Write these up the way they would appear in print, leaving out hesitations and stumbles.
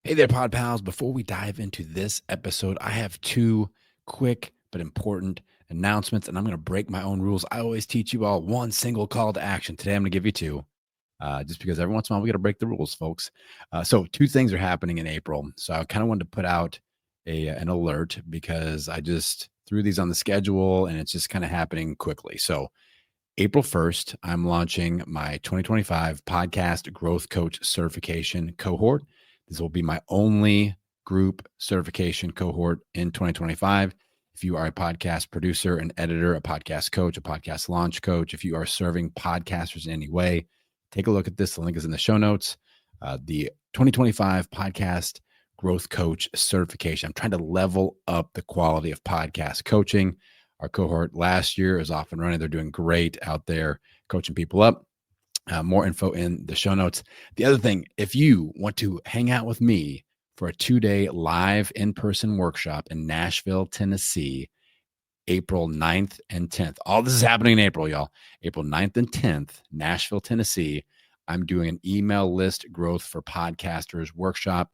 Hey there, Pod Pals. Before we dive into this episode, I have two quick but important announcements, and I'm going to break my own rules. I always teach you all one single call to action. Today, I'm going to give you two, just because every once in a while we got to break the rules, folks. So, two things are happening in April. So, I kind of wanted to put out an alert because I just threw these on the schedule, and it's just kind of happening quickly. So, April 1st, I'm launching my 2025 podcast growth coach certification cohort. This will be my only group certification cohort in 2025. If you are a podcast producer, an editor, a podcast coach, a podcast launch coach, if you are serving podcasters in any way, take a look at this. The link is in the show notes. The 2025 podcast growth coach certification. I'm trying to level up the quality of podcast coaching. Our cohort last year is off and running. They're doing great out there coaching people up. More info in the show notes. The other thing, if you want to hang out with me for a 2-day live in-person workshop in Nashville, Tennessee, April 9th and 10th. All this is happening in April, y'all. April 9th and 10th, Nashville, Tennessee. I'm doing an email list growth for podcasters workshop,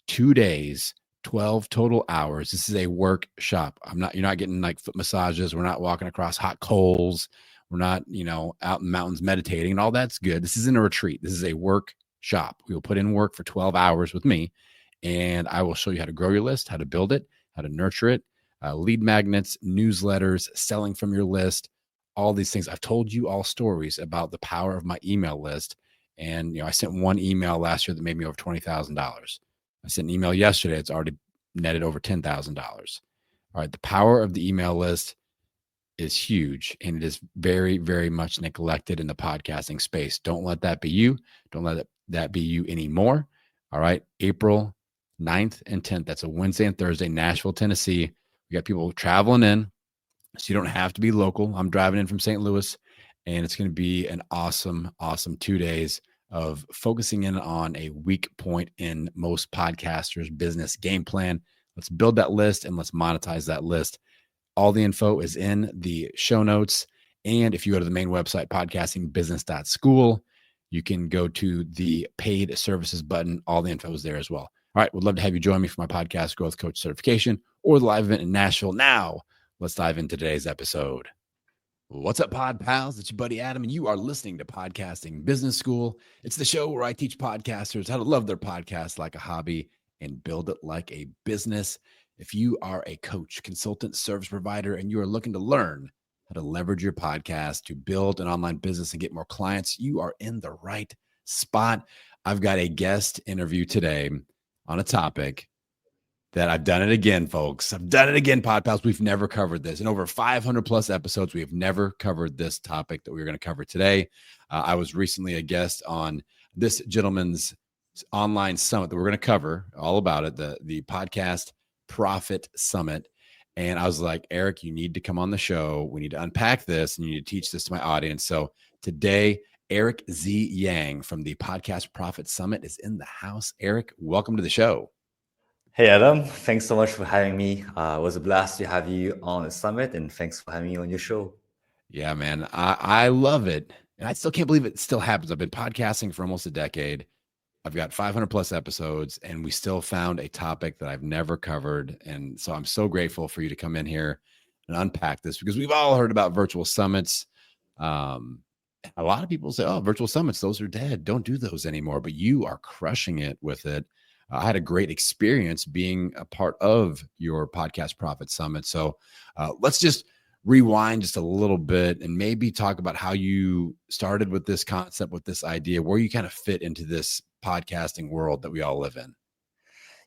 2 days, 12 total hours. This is a workshop. You're not getting like foot massages. We're not walking across hot coals. We're not, out in the mountains meditating, and all that's good. This isn't a retreat. This is a workshop. We will put in work for 12 hours with me, and I will show you how to grow your list, how to build it, how to nurture it, lead magnets, newsletters, selling from your list, all these things. I've told you all stories about the power of my email list. And, I sent one email last year that made me over $20,000. I sent an email yesterday. It's already netted over $10,000. All right. The power of the email list is huge, and it is very, very much neglected in the podcasting space. Don't let that be you. Don't let that be you anymore. All right. April 9th and 10th. That's a Wednesday and Thursday, Nashville, Tennessee. We got people traveling in, so you don't have to be local. I'm driving in from St. Louis, and it's going to be an awesome, awesome 2 days of focusing in on a weak point in most podcasters' business game plan. Let's build that list and let's monetize that list. All the info is in the show notes. And if you go to the main website, podcastingbusiness.school, you can go to the paid services button. All the info is there as well. All right. Would love to have you join me for my podcast growth coach certification or the live event in Nashville. Now, let's dive into today's episode. What's up, Pod Pals? It's your buddy Adam, and you are listening to Podcasting Business School. It's the show where I teach podcasters how to love their podcast like a hobby and build it like a business. If you are a coach, consultant, service provider, and you are looking to learn how to leverage your podcast to build an online business and get more clients, you are in the right spot. I've got a guest interview today on a topic that I've done it again, folks. I've done it again, Pod Pals. We've never covered this. In over 500 plus episodes, we have never covered this topic that we're going to cover today. I was recently a guest on this gentleman's online summit that we're going to cover all about it, the Podcast Profit Summit. And I was like, Eric, you need to come on the show. We need to unpack this and you need to teach this to my audience. So today, Eric Z. Yang from the Podcast Profit Summit is in the house. Eric, welcome to the show. Hey, Adam. Thanks so much for having me. It was a blast to have you on the summit, and thanks for having me on your show. Yeah, man. I love it. And I still can't believe it still happens. I've been podcasting for almost a decade. I've got 500 plus episodes, and we still found a topic that I've never covered. And so I'm so grateful for you to come in here and unpack this, because we've all heard about virtual summits. A lot of people say, oh, virtual summits, those are dead. Don't do those anymore. But you are crushing it with it. I had a great experience being a part of your Podcast Profit Summit. So let's just rewind just a little bit and maybe talk about how you started with this concept, with this idea, where you kind of fit into this podcasting world that we all live in.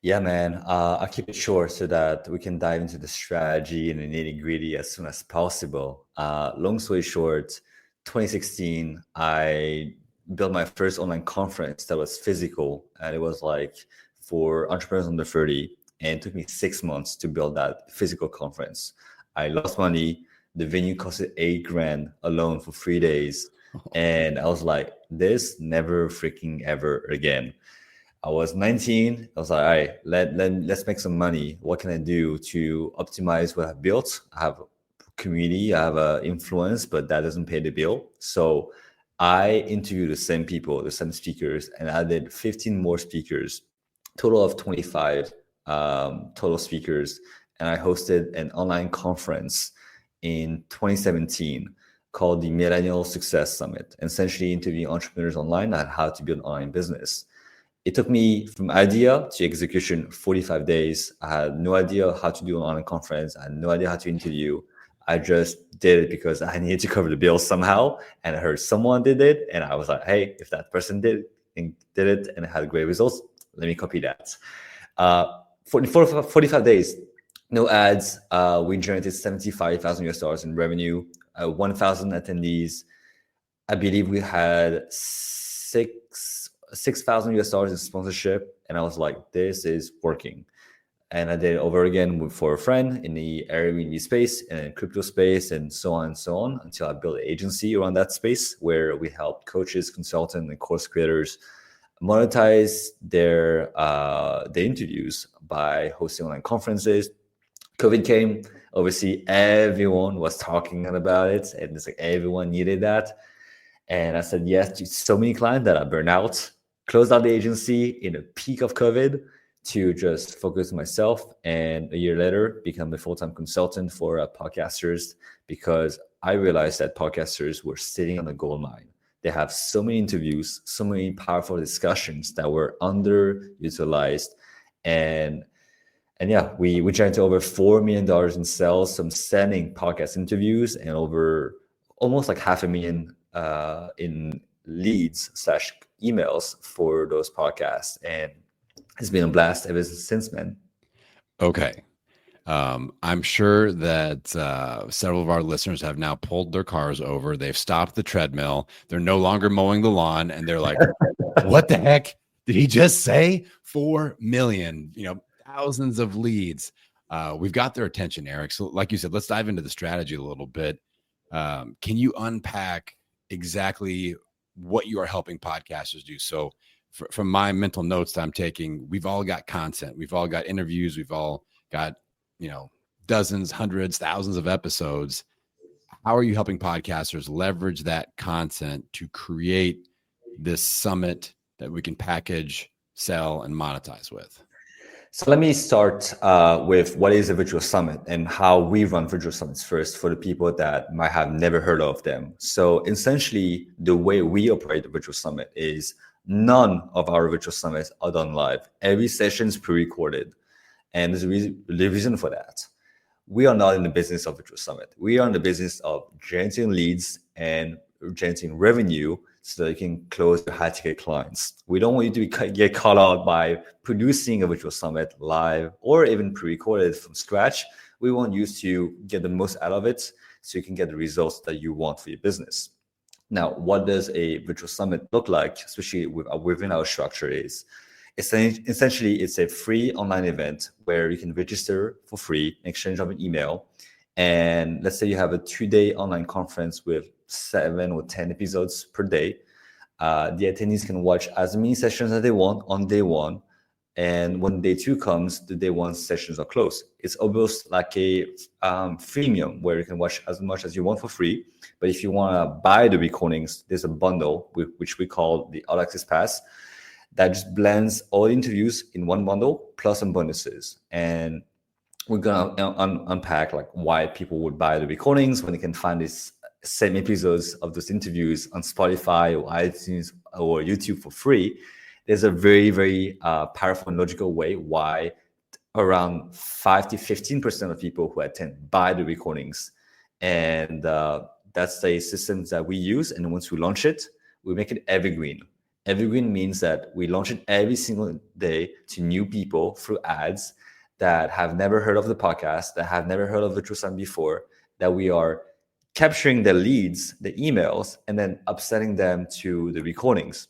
Yeah, man. I'll keep it short so that we can dive into the strategy and the nitty gritty as soon as possible. Long story short, 2016, I built my first online conference that was physical, and it was like for entrepreneurs under 30, and it took me 6 months to build that physical conference. I lost money. The venue costed $8,000 alone for 3 days. And I was like, this never freaking ever again. I was 19. I was like, all right, let's make some money. What can I do to optimize what I've built? I have a community, I have influence, but that doesn't pay the bill. So I interviewed the same people, the same speakers, and I did 15 more speakers total of 25 total speakers, and I hosted an online conference in 2017 called the Millennial Success Summit, essentially interviewing entrepreneurs online on how to build an online business. It took me from idea to execution 45 days. I had no idea how to do an online conference. I had no idea how to interview. I just did it because I needed to cover the bills somehow. And I heard someone did it. And I was like, hey, if that person did it and had great results, let me copy that. For 45 days, no ads. We generated 75,000 US dollars in revenue, 1,000 attendees. I believe we had 6,000 US dollars in sponsorship, and I was like, this is working. And I did it over again for a friend in the Airbnb space and crypto space and so on until I built an agency around that space where we help coaches, consultants, and course creators monetize their interviews by hosting online conferences. COVID came, obviously everyone was talking about it, and it's like everyone needed that. And I said yes to so many clients that I burned out, closed out the agency in the peak of COVID to just focus on myself. And a year later, become a full-time consultant for podcasters because I realized that podcasters were sitting on a gold mine. They have so many interviews, so many powerful discussions that were underutilized. And yeah, we generated over $4 million in sales from sending podcast interviews and over almost like $500,000 in leads / emails for those podcasts. And it's been a blast ever since, man. Okay. I'm sure that several of our listeners have now pulled their cars over. They've stopped the treadmill. They're no longer mowing the lawn. And they're like, what the heck did he just say? 4 million, thousands of leads. We've got their attention, Eric. So like you said, let's dive into the strategy a little bit. Can you unpack exactly what you are helping podcasters do? So from my mental notes that I'm taking, we've all got content. We've all got interviews. We've all got, dozens, hundreds, thousands of episodes. How are you helping podcasters leverage that content to create this summit that we can package, sell, and monetize with? So let me start with what is a virtual summit and how we run virtual summits first for the people that might have never heard of them. So essentially, the way we operate the virtual summit is none of our virtual summits are done live. Every session is pre-recorded. And there's the reason for that. We are not in the business of virtual summit. We are in the business of generating leads and generating revenue so that you can close your high-ticket clients. We don't want you to get caught out by producing a virtual summit live or even pre-recorded from scratch. We want you to get the most out of it so you can get the results that you want for your business. Now, what does a virtual summit look like, especially within our structure is, essentially, it's a free online event where you can register for free in exchange of an email. And let's say you have a 2-day online conference with 7 or 10 episodes per day. The attendees can watch as many sessions as they want on day one. And when day 2 comes, the day 1 sessions are closed. It's almost like a freemium where you can watch as much as you want for free. But if you want to buy the recordings, there's a bundle which we call the All Access Pass that just blends all interviews in one bundle plus some bonuses. And we're gonna unpack like why people would buy the recordings when they can find these same episodes of those interviews on Spotify or iTunes or YouTube for free. There's a very, very powerful and logical way why around 5 to 15% of people who attend buy the recordings. And that's the system that we use. And once we launch it, we make it evergreen. Evergreen means that we launch it every single day to new people through ads that have never heard of the podcast, that have never heard of Virtual Summit before, that we are capturing the leads, the emails, and then upselling them to the recordings.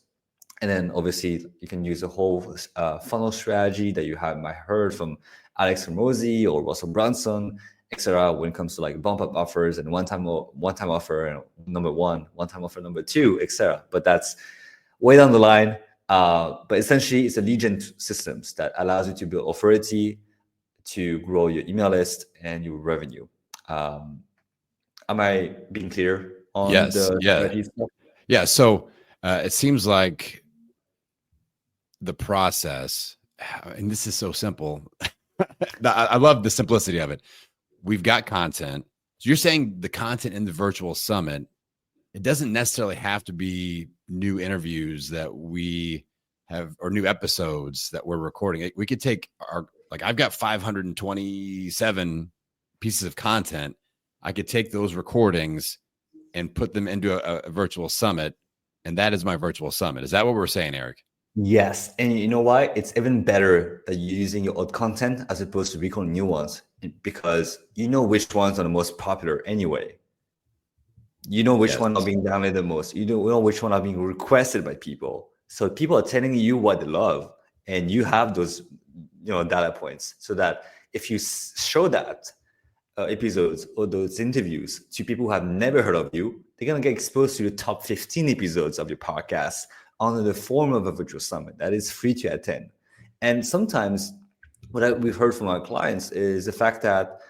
And then obviously you can use a whole funnel strategy that you might have heard from Alex Hormozy or Russell Brunson, etc. When it comes to like bump up offers and one-time offer and one-time offer number 2, etc. But that's way down the line. But essentially, it's a lead gen systems that allows you to build authority, to grow your email list and your revenue. Am I being clear on the strategy stuff? Yeah. So it seems like the process and this is so simple. I love the simplicity of it. We've got content. So you're saying the content in the virtual summit, it doesn't necessarily have to be new interviews that we have or new episodes that we're recording. We could take like I've got 527 pieces of content. I could take those recordings and put them into a virtual summit. And that is my virtual summit. Is that what we're saying, Eric? Yes, and you know why? It's even better that you're using your old content as opposed to recording new ones because you know which ones are the most popular anyway. You know which Yes. one are being downloaded the most. You know which one are being requested by people. So people are telling you what they love, and you have those, data points. So that if you show that episodes or those interviews to people who have never heard of you, they're gonna get exposed to the top 15 episodes of your podcast under the form of a virtual summit that is free to attend. And sometimes we've heard from our clients is the fact that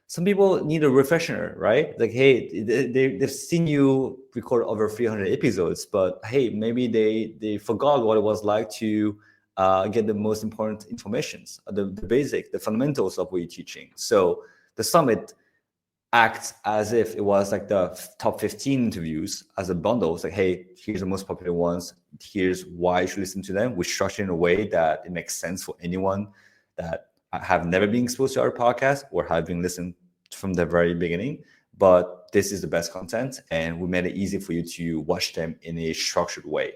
some people need a refresher, right? Like, hey, they've seen you record over 300 episodes, but hey, maybe they forgot what it was like to get the most important informations, the fundamentals of what you're teaching. So the summit acts as if it was like the top 15 interviews as a bundle. It's like, hey, here's the most popular ones. Here's why you should listen to them. We structure in a way that it makes sense for anyone that have never been exposed to our podcast or have been listened from the very beginning. But this is the best content, and we made it easy for you to watch them in a structured way.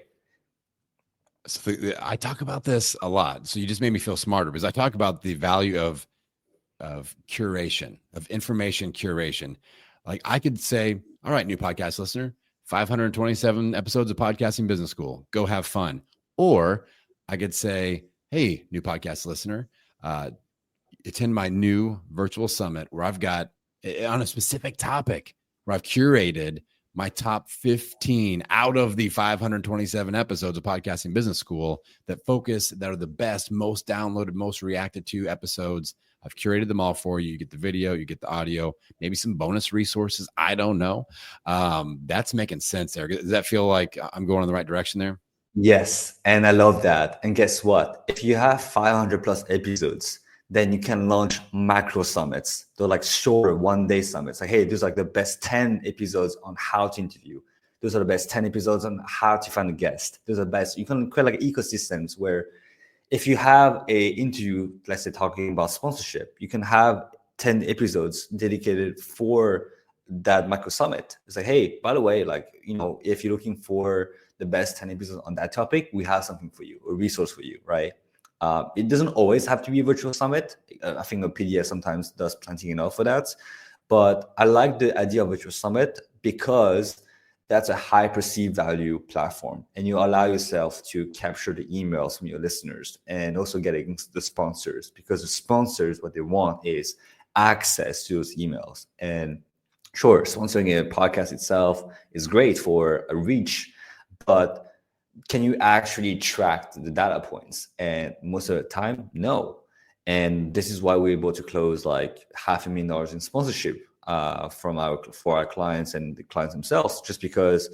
So I talk about this a lot. So you just made me feel smarter because I talk about the value of curation, of information curation. Like I could say, all right, new podcast listener, 527 episodes of Podcasting Business School. Go have fun. Or I could say, hey, new podcast listener, attend my new virtual summit where I've got on a specific topic where I've curated my top 15 out of the 527 episodes of Podcasting Business School that are the best, most downloaded, most reacted to episodes. I've curated them all for you. You get the video, you get the audio, maybe some bonus resources. I don't know. That's making sense there. Does that feel like I'm going in the right direction there? Yes, and I love that. And guess what? If you have 500 plus episodes, then you can launch macro summits. They're like short 1 day summits. Like, hey, these are like the best 10 episodes on how to interview. Those are the best 10 episodes on how to find a guest. Those are the best. You can create like ecosystems where if you have a interview, let's say talking about sponsorship, you can have 10 episodes dedicated for that micro summit. It's like, hey, by the way, like, if you're looking for the best 10 episodes on that topic, we have something for you, a resource for you, right? It doesn't always have to be a virtual summit. I think a PDF sometimes does plenty enough for that. But I like the idea of virtual summit because that's a high perceived value platform, and you allow yourself to capture the emails from your listeners and also getting the sponsors, because the sponsors, what they want is access to those emails. And sure, sponsoring a podcast itself is great for a reach, but can you actually track the data points? And most of the time, no. And this is why we're able to close like $500,000 in sponsorship for our clients and the clients themselves, just because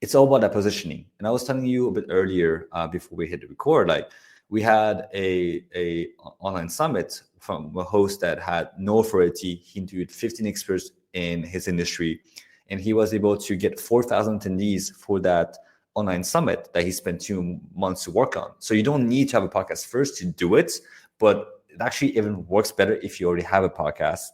it's all about that positioning. And I was telling you a bit earlier before we hit the record, like we had a online summit from a host that had no authority. He interviewed 15 experts in his industry, and he was able to get 4,000 attendees for that online summit that he spent 2 months to work on. So you don't need to have a podcast first to do it, but it actually even works better if you already have a podcast.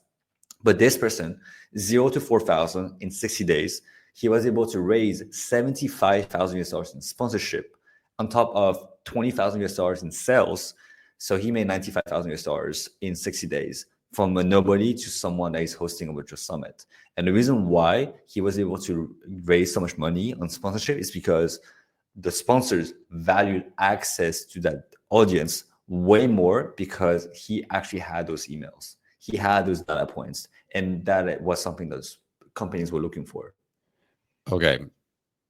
But this person, 0 to 4,000 in 60 days, he was able to raise 75,000 US dollars in sponsorship on top of 20,000 US dollars in sales. So he made 95,000 US dollars in 60 days from a nobody to someone that is hosting a virtual summit. And the reason why he was able to raise so much money on sponsorship is because the sponsors valued access to that audience way more, because he actually had those emails. He had those data points, and that was something those companies were looking for. Okay.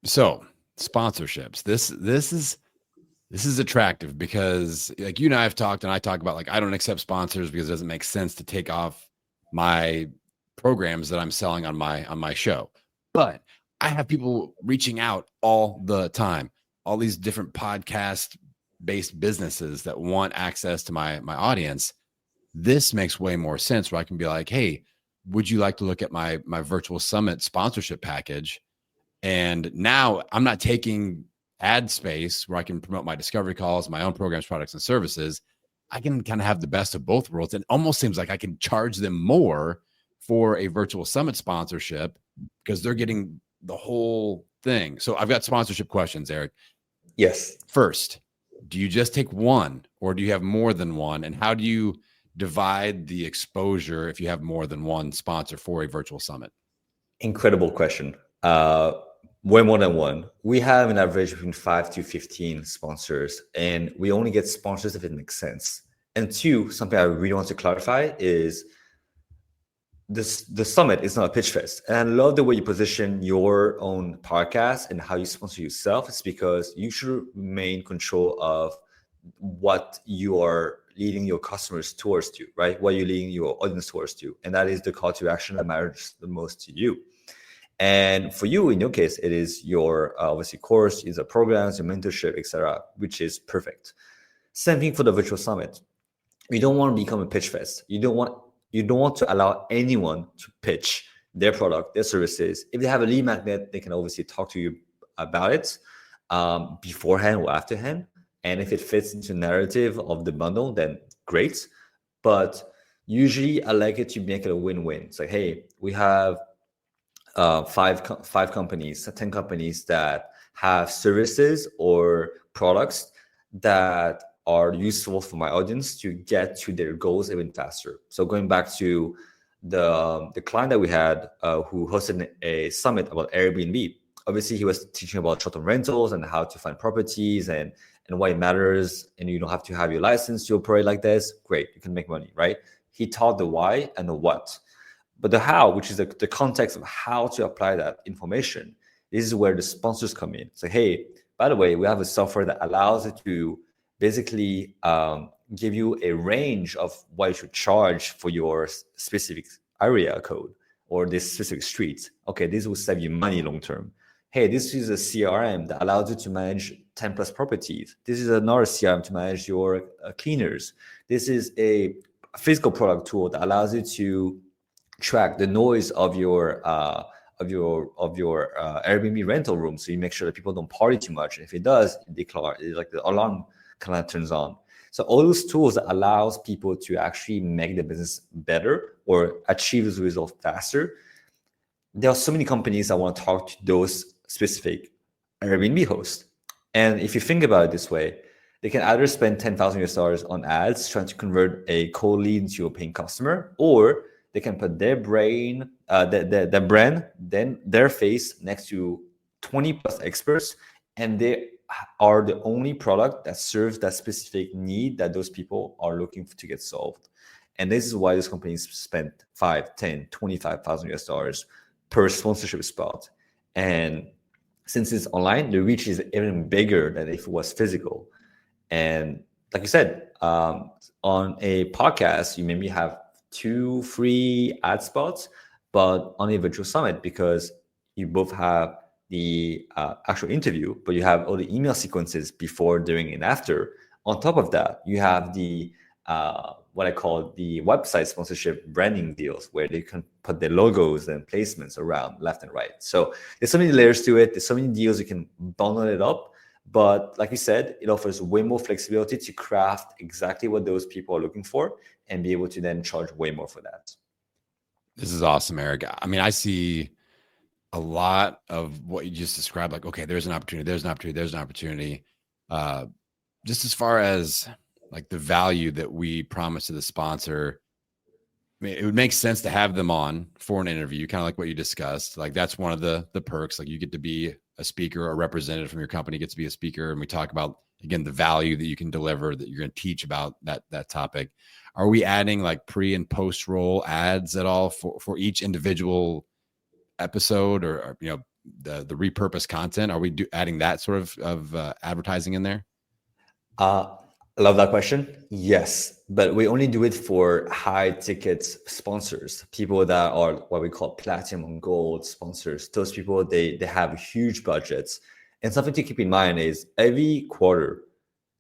So sponsorships. This is attractive because like you and I have talked, and I talk about like I don't accept sponsors because it doesn't make sense to take off my programs that I'm selling on my show. But I have people reaching out all the time, all these different podcast based businesses that want access to my audience, this makes way more sense where I can be like, hey, would you like to look at my virtual summit sponsorship package? And now I'm not taking ad space where I can promote my discovery calls, my own programs, products, and services. I can kind of have the best of both worlds. It almost seems like I can charge them more for a virtual summit sponsorship because they're getting the whole thing. So I've got sponsorship questions, Eric. Yes. First, do you just take one or do you have more than one? And how do you divide the exposure if you have more than one sponsor for a virtual summit? Incredible question. Way more than one. We have an average between 5 to 15 sponsors, and we only get sponsors if it makes sense. And two, something I really want to clarify is the summit is not a pitch fest. And I love the way you position your own podcast and how you sponsor yourself. It's because you should remain control of what you are leading your customers towards to, right? What you're leading your audience towards to. And that is the call to action that matters the most to you. And for you, in your case, it is your obviously course, is a programs, your mentorship, etc., which is perfect. Same thing for the virtual summit. You don't want to become a pitch fest. You don't want to allow anyone to pitch their product, their services. If they have a lead magnet, they can obviously talk to you about it beforehand or afterhand. And if it fits into narrative of the bundle, then great. But usually I like it to make it a win-win. It's like, hey, we have five companies, 10 companies that have services or products that are useful for my audience to get to their goals even faster. So going back to the client that we had who hosted a summit about Airbnb, obviously he was teaching about short-term rentals and how to find properties and why it matters, and you don't have to have your license to operate like this. Great, you can make money, right? He taught the why and the what. But the how, which is the context of how to apply that information, this is where the sponsors come in. So, hey, by the way, we have a software that allows it to basically give you a range of what you should charge for your specific area code or this specific street. Okay, this will save you money long term. Hey, this is a CRM that allows you to manage 10 plus properties. This is another CRM to manage your cleaners. This is a physical product tool that allows you to track the noise of your Airbnb rental room, so you make sure that people don't party too much. And if it does, like the alarm kind of turns on. So all those tools that allows people to actually make the business better or achieve those results faster. There are so many companies that want to talk to those specific Airbnb hosts. And if you think about it this way, they can either spend $10,000 on ads trying to convert a cold lead into a paying customer, or they can put their brand, then their face next to 20 plus experts, and they are the only product that serves that specific need that those people are looking to get solved. And this is why those companies spend $5, $10, $25,000 per sponsorship spot. And since it's online, the reach is even bigger than if it was physical. And like you said, on a podcast, you maybe have 2 free ad spots, but on a virtual summit, because you both have the actual interview, but you have all the email sequences before, during, and after. On top of that, you have the what I call the website sponsorship branding deals, where they can put their logos and placements around left and right. So there's so many layers to it. There's so many deals, you can bundle it up. But like you said, it offers way more flexibility to craft exactly what those people are looking for and be able to then charge way more for that. This is awesome, Eric. I mean, I see a lot of what you just described. Like, okay, there's an opportunity, there's an opportunity, there's an opportunity. Just as far as like the value that we promise to the sponsor, I mean, it would make sense to have them on for an interview, kind of like what you discussed. Like that's one of the perks. Like you get to be a speaker, or a representative from your company gets to be a speaker, and we talk about, again, the value that you can deliver, that you're going to teach about that topic. Are we adding like pre and post roll ads at all for each individual episode, or you know, the repurposed content? Are we adding that sort of advertising in there? I love that question. Yes, but we only do it for high ticket sponsors, people that are what we call platinum and gold sponsors. Those people, they have huge budgets. And something to keep in mind is every quarter,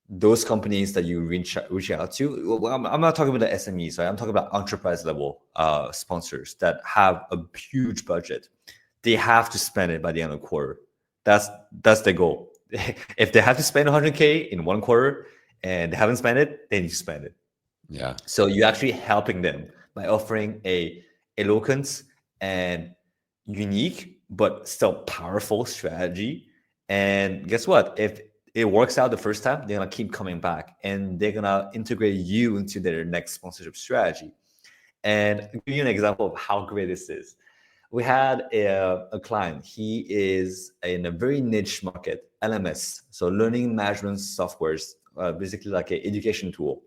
those companies that you reach out to, well, I'm not talking about the SMEs, right? I'm talking about enterprise level sponsors that have a huge budget. They have to spend it by the end of the quarter. That's the goal. If they have to spend 100K in one quarter and they haven't spent it, they need to spend it. Yeah. So you're actually helping them by offering a eloquent and unique but still powerful strategy. And guess what? If it works out the first time, they're gonna keep coming back and they're gonna integrate you into their next sponsorship strategy. And I'll give you an example of how great this is. We had a client. He is in a very niche market, LMS, so learning management softwares, basically like an education tool.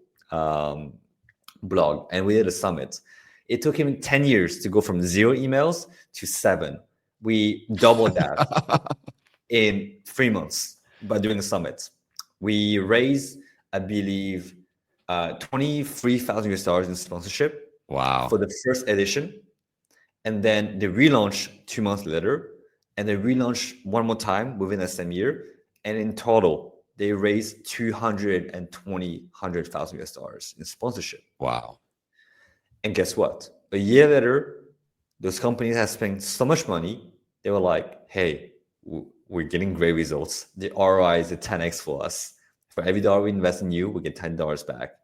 Blog, and we did a summit. It took him 10 years to go from 0 emails to 7. We doubled that in 3 months by doing the summit. We raised, I believe, 23,000 US dollars in sponsorship Wow. for the first edition. And then they relaunched 2 months later, and they relaunched one more time within the same year. And in total, they raised 220,000 US dollars in sponsorship. Wow. And guess what? A year later, those companies have spent so much money. They were like, hey, we're getting great results. The ROI is a 10x for us. For every dollar we invest in you, we get $10 back.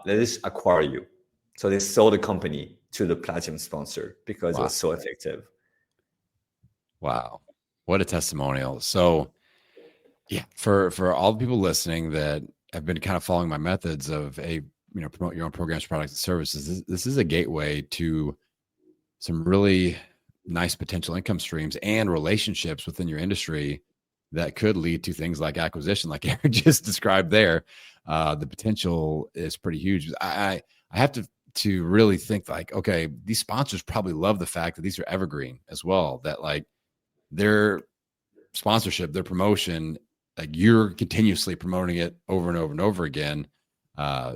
Let's acquire you. So they sold the company to the platinum sponsor because it Wow. was so effective. Wow. What a testimonial. So yeah, for all the people listening that have been kind of following my methods of promote your own programs, products, and services, this is a gateway to some really nice potential income streams and relationships within your industry that could lead to things like acquisition, like Aaron just described there. The potential is pretty huge. I have to really think like, okay, these sponsors probably love the fact that these are evergreen as well, that like their sponsorship, their promotion, like you're continuously promoting it over and over and over again.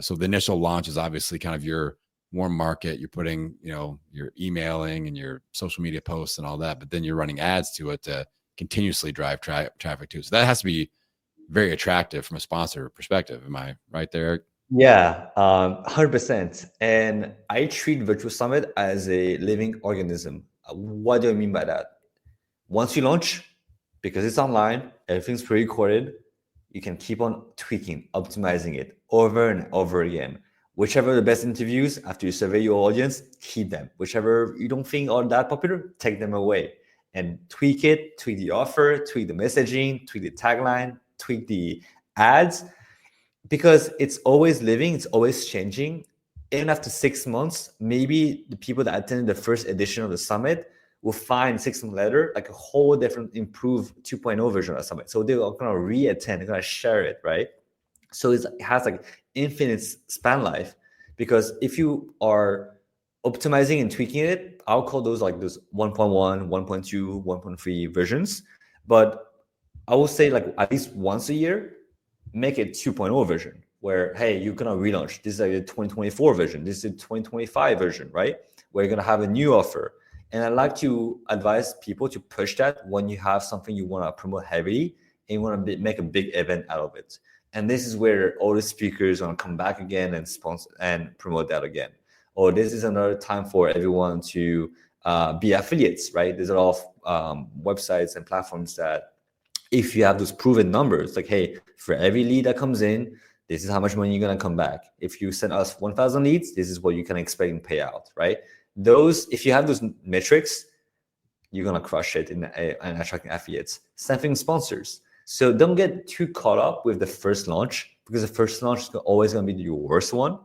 So the initial launch is obviously kind of your warm market. You're putting, your emailing and your social media posts and all that, but then you're running ads to it to continuously drive traffic to. So that has to be very attractive from a sponsor perspective. Am I right there? Yeah, 100%. And I treat Virtual Summit as a living organism. What do I mean by that? Once you launch, because it's online, everything's pre-recorded, you can keep on tweaking, optimizing it over and over again. Whichever the best interviews, after you survey your audience, keep them. Whichever you don't think are that popular, take them away and tweak it, tweak the offer, tweak the messaging, tweak the tagline, tweak the ads, because it's always living, it's always changing. Even after 6 months, maybe the people that attended the first edition of the summit will find 6 months later like a whole different improved 2.0 version of the summit. So they're gonna re-attend, they're gonna share it, right? So it has like infinite span life, because if you are optimizing and tweaking it, I'll call those like those 1.1, 1.2, 1.3 versions. But I will say like at least once a year, make it 2.0 version where, hey, you're gonna relaunch. This is like a 2024 version. This is a 2025 version, right? Where you're gonna have a new offer. And I like to advise people to push that when you have something you wanna promote heavily and you wanna make a big event out of it. And this is where all the speakers are gonna come back again and sponsor and promote that again. Or this is another time for everyone to be affiliates, right? There's a lot of websites and platforms that, if you have those proven numbers, like, hey, for every lead that comes in, this is how much money you're gonna come back. If you send us 1,000 leads, this is what you can expect in payout, right? Those, if you have those metrics, you're gonna crush it in attracting affiliates. Same thing, sponsors. So don't get too caught up with the first launch, because the first launch is always gonna be your worst one.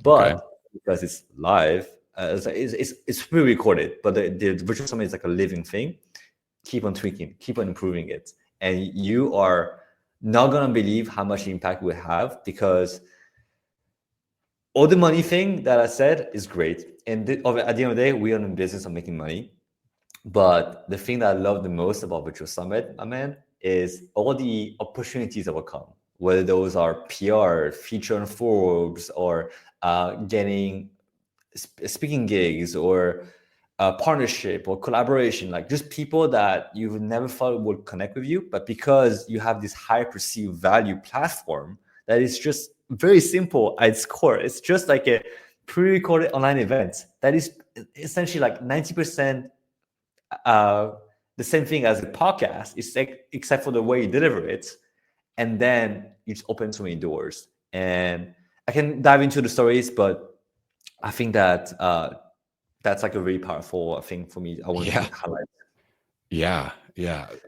But Okay. because it's live, it's pre-recorded, but the virtual summit is like a living thing. Keep on tweaking, keep on improving it. And you are not going to believe how much impact we have, because all the money thing that I said is great. And at the end of the day, we are in the business of making money. But the thing that I love the most about Virtual Summit, my man, is all the opportunities that will come, whether those are PR, feature on Forbes, or getting speaking gigs, or partnership or collaboration, like just people that you would never thought would connect with you, but because you have this high perceived value platform that is just very simple at its core. It's just like a pre-recorded online event that is essentially like 90% the same thing as a podcast, except for the way you deliver it. And then you just open so many doors. And I can dive into the stories, but I think that that's like a really powerful thing for me. I want to highlight. Yeah.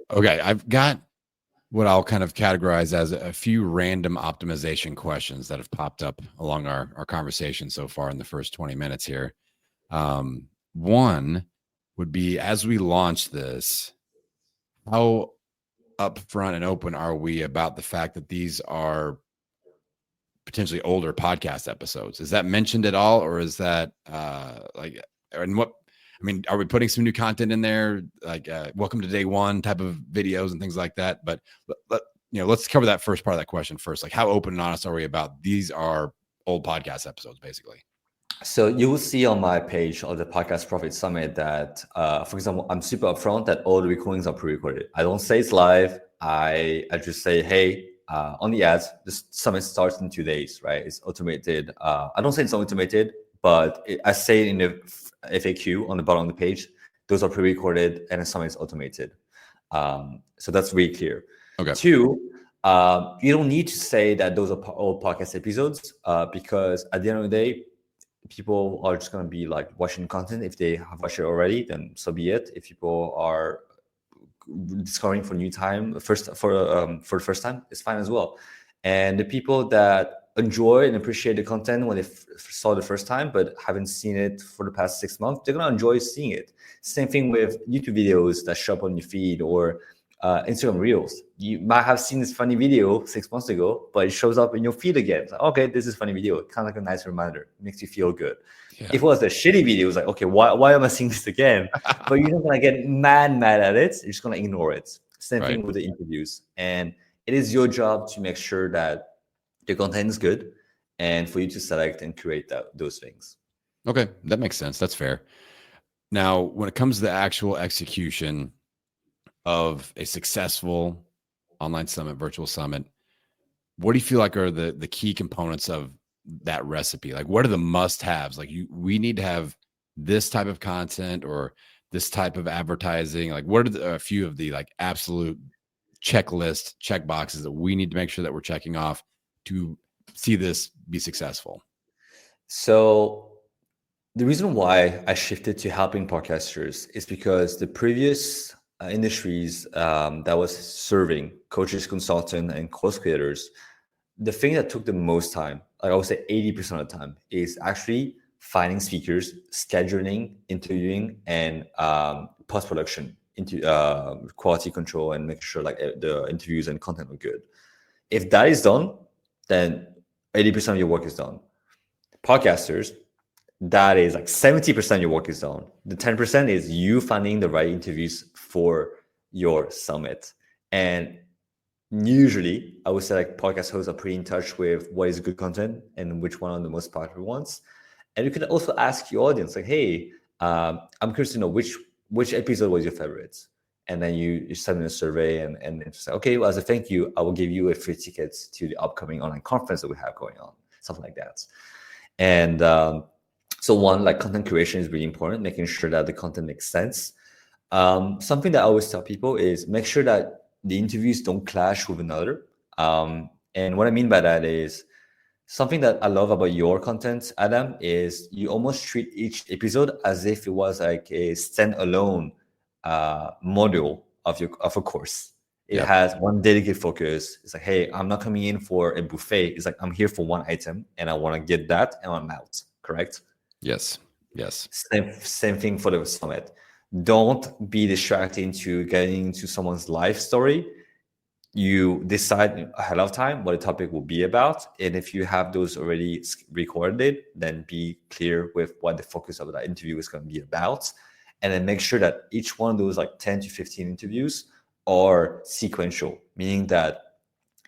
Okay, I've got what I'll kind of categorize as a few random optimization questions that have popped up along our conversation so far in the first 20 minutes here. One would be, as we launch this, how upfront and open are we about the fact that these are potentially older podcast episodes? Is that mentioned at all, or is that and what, I mean, are we putting some new content in there, like welcome to day one type of videos and things like that? But let's cover that first part of that question first. Like, how open and honest are we about these are old podcast episodes, basically? So you will see on my page of the Podcast Profit Summit that, for example, I'm super upfront that all the recordings are pre-recorded. I don't say it's live. I just say, hey, on the ads, this summit starts in 2 days, right? It's automated. I don't say it's automated, but I say in the FAQ on the bottom of the page, those are pre-recorded and the summit is automated. So that's really clear. Okay. 2, you don't need to say that those are all podcast episodes because at the end of the day, people are just going to be like watching content. If they have watched it already, then so be it. If people are discovering for new time for the first time, it's fine as well. And the people that enjoy and appreciate the content when they saw the first time but haven't seen it for the past 6 months, they're going to enjoy seeing it. Same thing with YouTube videos that show up on your feed or Instagram Reels. You might have seen this funny video 6 months ago, but it shows up in your feed again. It's like, okay, this is a funny video. Kind of like a nice reminder. It makes you feel good. Yeah. If it was a shitty video, it's like, okay, why am I seeing this again? But you're not gonna get mad at it. You're just gonna ignore it. Same thing with the interviews. And it is your job to make sure that the content is good and for you to select and curate those things. Okay, that makes sense. That's fair. Now, when it comes to the actual execution of a successful online summit, virtual summit, what do you feel like are the key components of that recipe? Like, what are the must-haves? Like, we need to have this type of content or this type of advertising. Like, what are a few of the like absolute check boxes that we need to make sure that we're checking off to see this be successful? So the reason why I shifted to helping podcasters is because the previous industries that was serving coaches, consultants, and course creators, the thing that took the most time, like I would say 80% of the time, is actually finding speakers, scheduling, interviewing, and post-production into quality control and making sure like the interviews and content are good. If that is done, then 80% of your work is done. Podcasters, that is like 70% of your work is done. The 10% is you finding the right interviews for your summit. And usually I would say like podcast hosts are pretty in touch with what is good content and which one are the most popular ones. And you can also ask your audience like, hey, I'm curious to know which episode was your favorite. And then you send in a survey and say, okay, well, as a thank you, I will give you a free ticket to the upcoming online conference that we have going on, something like that. And so one, like content curation is really important, making sure that the content makes sense. Something that I always tell people is make sure that the interviews don't clash with another. And what I mean by that is something that I love about your content, Adam, is you almost treat each episode as if it was like a standalone module of a course. It has one dedicated focus. It's like, hey, I'm not coming in for a buffet. It's like I'm here for one item and I want to get that and I'm out. Correct? Yes. Same thing for the summit. Don't be distracted into getting into someone's life story. You decide ahead of time what the topic will be about. And if you have those already recorded, then be clear with what the focus of that interview is going to be about. And then make sure that each one of those like 10 to 15 interviews are sequential, meaning that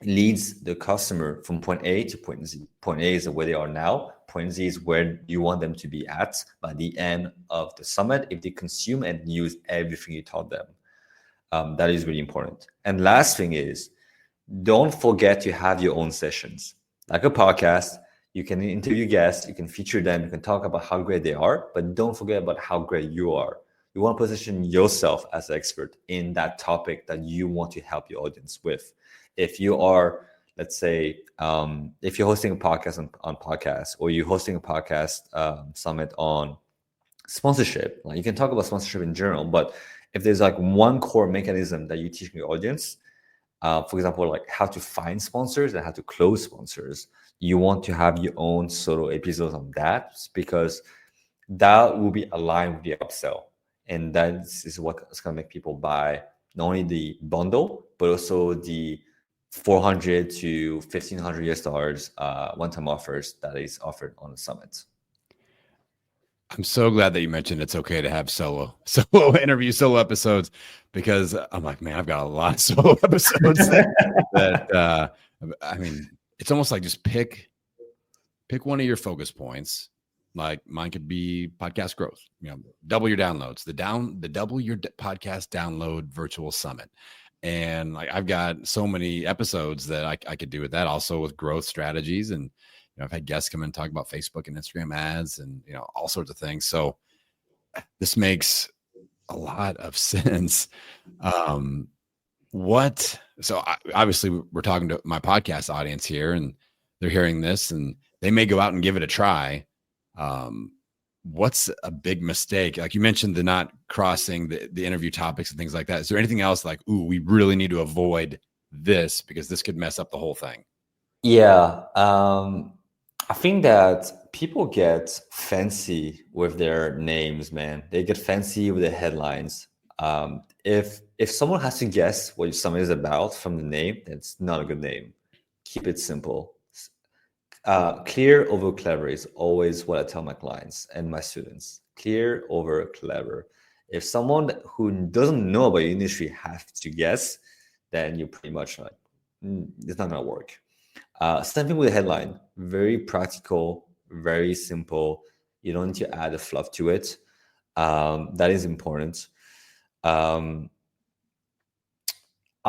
leads the customer from point A to point Z. Point A is where they are now. Point Z is where you want them to be at by the end of the summit if they consume and use everything you taught them. That is really important. And last thing is, don't forget to have your own sessions. Like a podcast, you can interview guests, you can feature them, you can talk about how great they are, but don't forget about how great you are. You want to position yourself as an expert in that topic that you want to help your audience with. If you are, let's say, if you're hosting a podcast on podcast, or you're hosting a podcast summit on sponsorship, like you can talk about sponsorship in general, but if there's like one core mechanism that you teach your audience, for example, like how to find sponsors and how to close sponsors, you want to have your own solo episodes on that, because that will be aligned with the upsell. And that is what's going to make people buy not only the bundle, but also the 400 to 1,500 US dollars one-time offers that is offered on the summit. I'm so glad that you mentioned it's okay to have solo solo episodes, because I'm like, man, I've got a lot of solo episodes that I mean, it's almost like just pick one of your focus points. Like mine could be podcast growth, double your downloads, the double your podcast download virtual summit. And like, I've got so many episodes that I could do with that, also with growth strategies. And I've had guests come in and talk about Facebook and Instagram ads and, all sorts of things. So this makes a lot of sense. Obviously we're talking to my podcast audience here, and they're hearing this and they may go out and give it a try. What's a big mistake? Like you mentioned, the not crossing the interview topics and things like that. Is there anything else like, ooh, we really need to avoid this because this could mess up the whole thing? Yeah. I think that people get fancy with their names, man. They get fancy with the headlines. If someone has to guess what something is about from the name, it's not a good name. Keep it simple. Clear over clever is always what I tell my clients and my students. Clear over clever. If someone who doesn't know about your industry has to guess, then you're pretty much like, it's not gonna work. Same thing with the headline. Very practical, very simple. You don't need to add a fluff to it. That is important.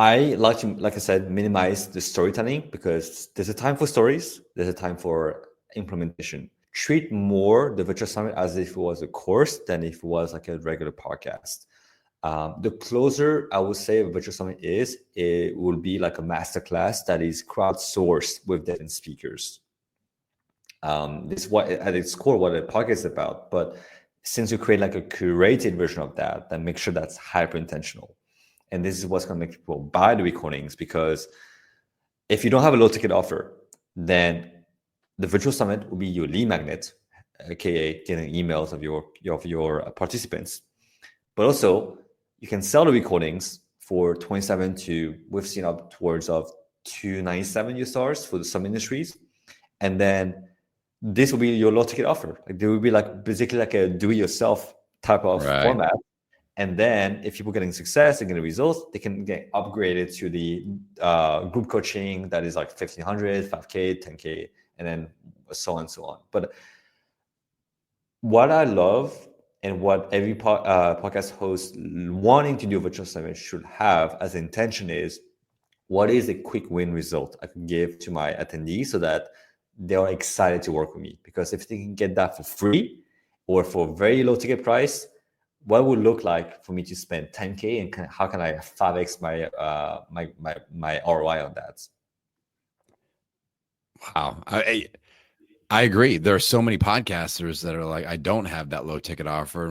I like to, like I said, minimize the storytelling, because there's a time for stories, there's a time for implementation. Treat more the virtual summit as if it was a course than if it was like a regular podcast. The closer I would say a virtual summit is, it will be like a masterclass that is crowdsourced with different speakers. This is what at its core what a podcast is about. But since you create like a curated version of that, then make sure that's hyper intentional. And this is what's going to make people buy the recordings, because if you don't have a low ticket offer, then the virtual summit will be your lead magnet, aka getting emails of your participants. But also, you can sell the recordings for 27 to, we've seen up towards of 297 US dollars for some industries. And then this will be your low ticket offer. Like there will be like basically like a do-it-yourself type of format. And then if people are getting success and getting results, they can get upgraded to the group coaching that is like 1,500, 5K, 10K, and then so on and so on. But what I love and what every podcast host wanting to do a virtual summit should have as intention is, what is a quick win result I can give to my attendees so that they are excited to work with me? Because if they can get that for free or for a very low ticket price, what would look like for me to spend 10K, and how can I 5x my ROI on that? Wow. I agree. There are so many podcasters that are like, I don't have that low ticket offer.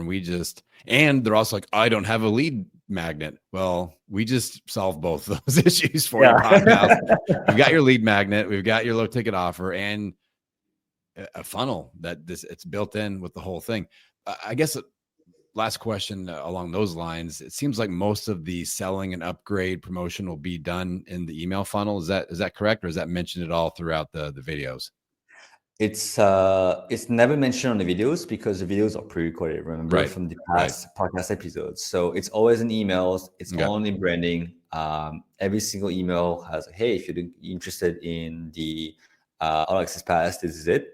And they're also like, I don't have a lead magnet. Well, we just solve both those issues for you, podcast. We've got your lead magnet, we've got your low ticket offer, and a funnel it's built in with the whole thing. I guess last question along those lines. It seems like most of the selling and upgrade promotion will be done in the email funnel. Is that correct? Or is that mentioned at all throughout the videos? It's never mentioned on the videos because the videos are pre-recorded, remember, from the past podcast episodes. So it's always in emails. It's only branding. Every single email has, hey, if you're interested in the all access pass, this is it.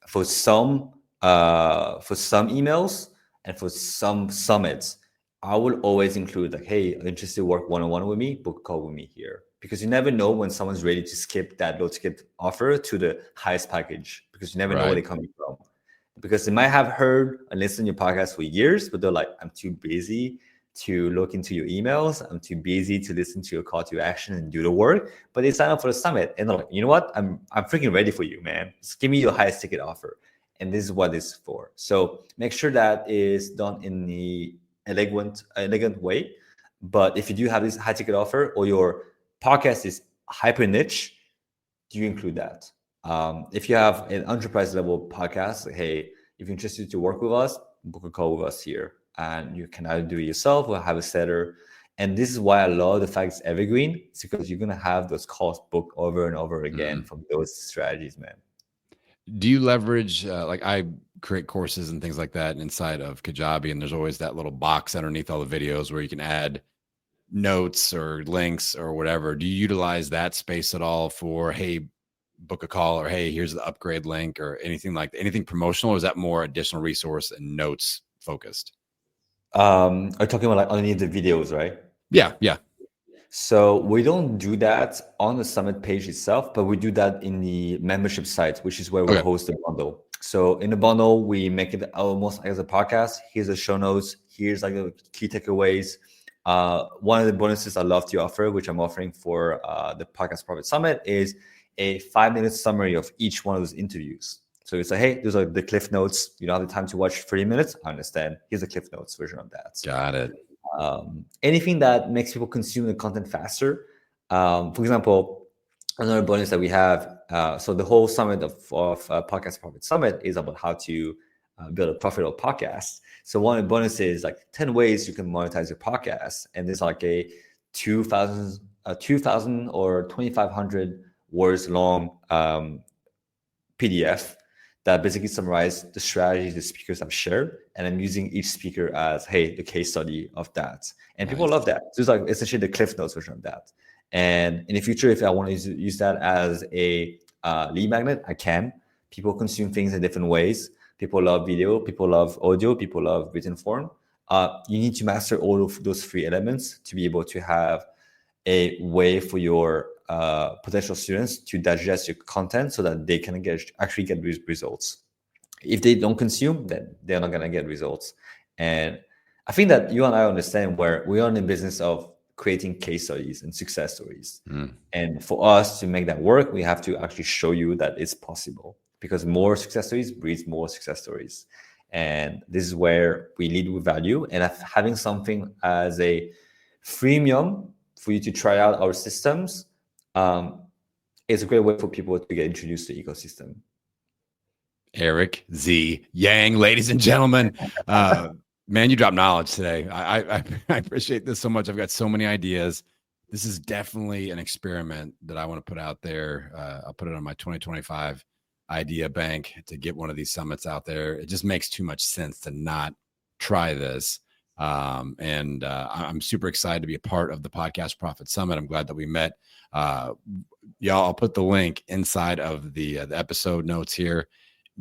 For some emails and for some summits, I will always include like, hey, interested to work one-on-one with me, book a call with me here. Because you never know when someone's ready to skip that low ticket offer to the highest package, because you never know where Right. they're coming from. Because they might have heard and listened to your podcast for years, but they're like, I'm too busy to look into your emails. I'm too busy to listen to your call to action and do the work. But they sign up for the summit and they're like, you know what? I'm freaking ready for you, man. Just give me your highest ticket offer. And this is what it's for. So make sure that is done in the elegant way. But if you do have this high ticket offer or your podcast is hyper niche, do you include that? If you have an enterprise level podcast, like, hey, if you're interested to work with us, book a call with us here. And you can either do it yourself or have a setter. And this is why I love the fact it's evergreen. It's because you're going to have those calls booked over and over again from those strategies, man. Do you leverage like I create courses and things like that inside of Kajabi, and there's always that little box underneath all the videos where you can add notes or links or whatever. Do you utilize that space at all for, hey, book a call, or hey, here's the upgrade link, or anything like that? Anything promotional, or is that more additional resource and notes focused? Are you talking about like underneath the videos, right? Yeah. So we don't do that on the summit page itself, but we do that in the membership site, which is where we host the bundle. So in the bundle, we make it almost like as a podcast. Here's the show notes. Here's like the key takeaways. One of the bonuses I love to offer, which I'm offering for the Podcast Profit Summit, is a 5-minute summary of each one of those interviews. So it's like, hey, those are the Cliff Notes. You don't have the time to watch 30 minutes. I understand. Here's the Cliff Notes version of that. Got it. Anything that makes people consume the content faster. For example, another bonus that we have. So the whole summit of Podcast Profit Summit is about how to build a profitable podcast. So one of the bonuses is like 10 ways you can monetize your podcast. And there's like a 2,000 or 2,500 words long PDF that basically summarize the strategies the speakers have shared, and I'm using each speaker as, hey, the case study of that. And people love that. So it's like essentially the Cliff Notes version of that. And in the future, if I want to use that as a lead magnet, I can. People consume things in different ways. People love video, people love audio, people love written form. You need to master all of those 3 elements to be able to have a way for your potential students to digest your content so that they can actually get results. If they don't consume, then they're not going to get results. And I think that you and I understand where we are in the business of creating case studies and success stories. And for us to make that work, we have to actually show you that it's possible, because more success stories breeds more success stories. And this is where we lead with value, and having something as a freemium for you to try out our systems is a great way for people to get introduced to the ecosystem. Eric Z. Yang, ladies and gentlemen. Man, you dropped knowledge today. I appreciate this so much. I've got so many ideas. This is definitely an experiment that I want to put out there. I'll put it on my 2025 idea bank to get one of these summits out there. It just makes too much sense to not try this. And I'm super excited to be a part of the Podcast Profit Summit. I'm glad that we met. Y'all, I'll put the link inside of the episode notes here.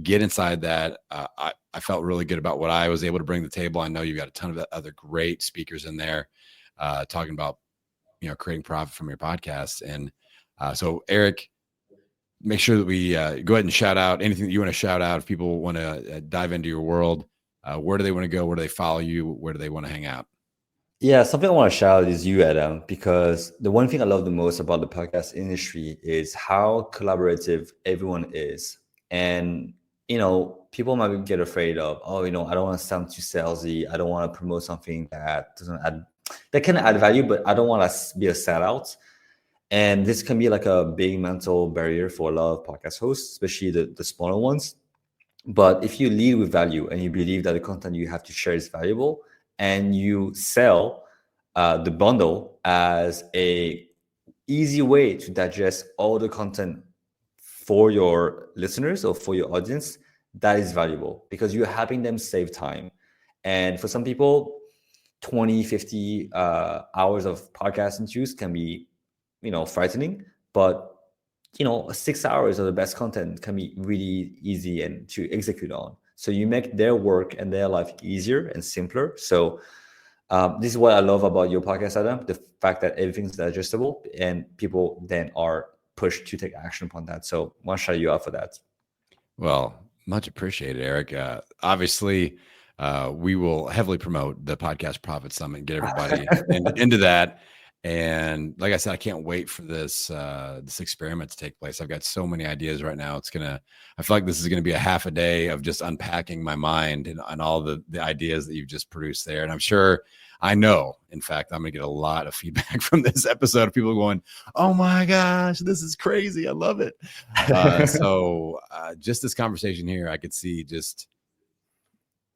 Get inside that. I felt really good about what I was able to bring to the table. I know you've got a ton of other great speakers in there talking about, creating profit from your podcast. And so Eric, make sure that we go ahead and shout out anything that you want to shout out. If people want to dive into your world, where do they want to go? Where do they follow you? Where do they want to hang out? Yeah, something I want to shout out is you, Adam, because the one thing I love the most about the podcast industry is how collaborative everyone is. And, people might get afraid of, I don't want to sound too salesy. I don't want to promote something that can add value, but I don't want to be a sellout. And this can be like a big mental barrier for a lot of podcast hosts, especially the smaller ones. But if you lead with value and you believe that the content you have to share is valuable, and you sell the bundle as a easy way to digest all the content for your listeners or for your audience, that is valuable because you're helping them save time. And for some people, 20, 50 hours of podcasting juice can be, frightening, but 6 hours of the best content can be really easy and to execute on. So you make their work and their life easier and simpler. So this is what I love about your podcast, Adam, the fact that everything's digestible and people then are pushed to take action upon that. So I want to shout you out for that. Well, much appreciated, Eric. Obviously, we will heavily promote the Podcast Profit Summit and get everybody into that. And like I said, I can't wait for this experiment to take place. I've got so many ideas right now. I feel like this is gonna be a half a day of just unpacking my mind and all the ideas that you've just produced there. And I know, in fact, I'm gonna get a lot of feedback from this episode of people going, "Oh my gosh, this is crazy! I love it." So just this conversation here, I could see just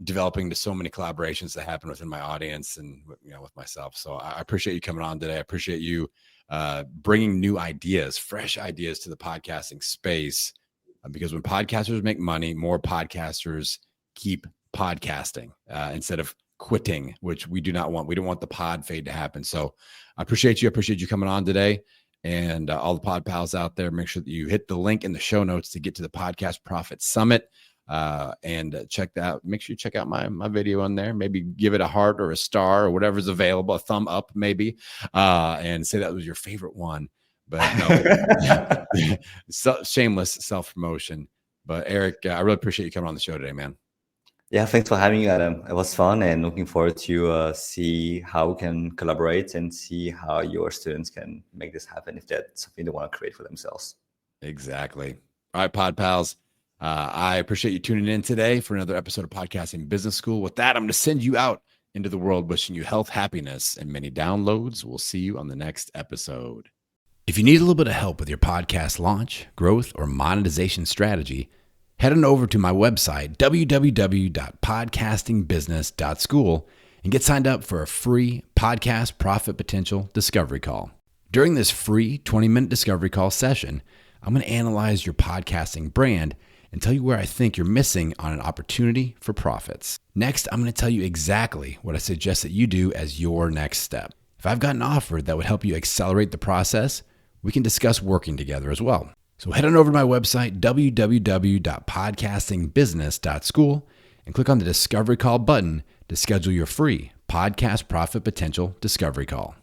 developing to so many collaborations that happen within my audience and with myself. So I appreciate you coming on today. I appreciate you bringing new ideas, fresh ideas to the podcasting space, because when podcasters make money, more podcasters keep podcasting instead of quitting, which we do not want. We don't want the pod fade to happen. So I appreciate you. I appreciate you coming on today. And all the pod pals out there, make sure that you hit the link in the show notes to get to the Podcast Profit Summit. And check that out. Make sure you check out my video on there. Maybe give it a heart or a star or whatever's available, a thumb up maybe, and say that was your favorite one. But no, shameless self-promotion. But Eric, I really appreciate you coming on the show today, man. Yeah, thanks for having me, Adam. It was fun, and looking forward to see how we can collaborate and see how your students can make this happen if that's something they want to create for themselves. Exactly. All right, pod pals. I appreciate you tuning in today for another episode of Podcasting Business School. With that, I'm going to send you out into the world, wishing you health, happiness, and many downloads. We'll see you on the next episode. If you need a little bit of help with your podcast launch, growth, or monetization strategy, head on over to my website, www.podcastingbusiness.school, and get signed up for a free podcast profit potential discovery call. During this free 20-minute discovery call session, I'm going to analyze your podcasting brand and tell you where I think you're missing on an opportunity for profits. Next, I'm going to tell you exactly what I suggest that you do as your next step. If I've got an offer that would help you accelerate the process, we can discuss working together as well. So head on over to my website, www.podcastingbusiness.school, and click on the Discovery Call button to schedule your free Podcast Profit Potential Discovery Call.